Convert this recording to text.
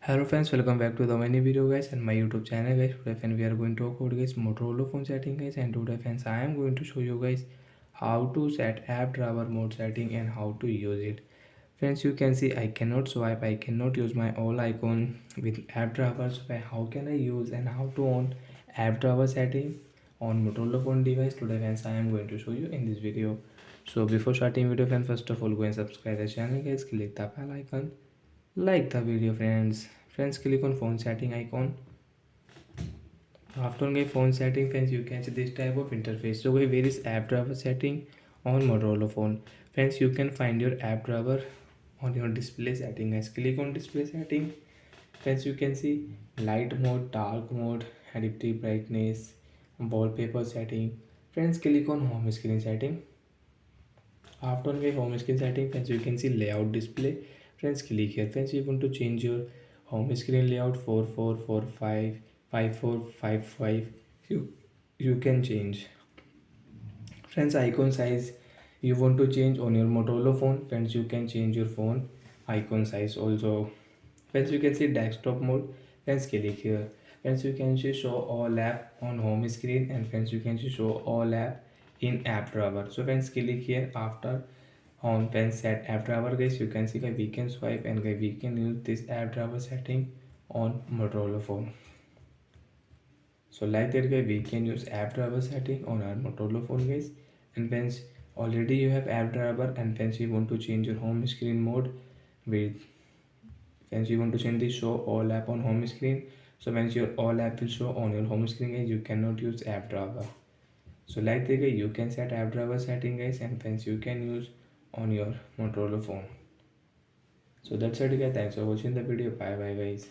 Hello friends, welcome back to the mini video guys and my YouTube channel guys. Today friends we are going to talk about guys Motorola phone setting guys, and today friends I am going to show you guys how to set app driver mode setting and how to use it. Friends, you can see I cannot swipe, I cannot use my all icon with app driver. So how can I use and how to on app driver setting on Motorola phone device? Today friends I am going to show you in this video. So before starting video friends, first of all go and subscribe the channel guys, click the bell icon, like the video friends, click on phone setting icon. After on phone setting friends, you can see this type of interface. So where is app driver setting on Motorola phone? Friends, you can find your app driver on your display setting guys. Click on display setting. Friends, you can see light mode, dark mode, adaptive brightness, wallpaper setting. Friends, click on home screen setting. After on home screen setting friends, you can see layout display. Friends, click here. Friends, you want to change your home screen layout 4445 5455. You can change. Friends, icon size you want to change on your Motorola phone. Friends, you can change your phone icon size also. Friends, you can see desktop mode. Friends, click here. Friends, you can see show all app on home screen, and friends you can see show all app in app driver. So friends, click here. After on pen set app driver guys, you can see that we can swipe and we can use this app driver setting on Motorola phone. So like that guys, we can use app driver setting on our Motorola phone guys. And once already you have app driver, and once you want to change your home screen mode with, once you want to change the show all app on home screen, so once your all app will show on your home screen guys, you cannot use app driver. So like that guys, you can set app driver setting guys, and once you can use on your Motorola phone. So that's it guys, thanks for watching the video, bye bye guys.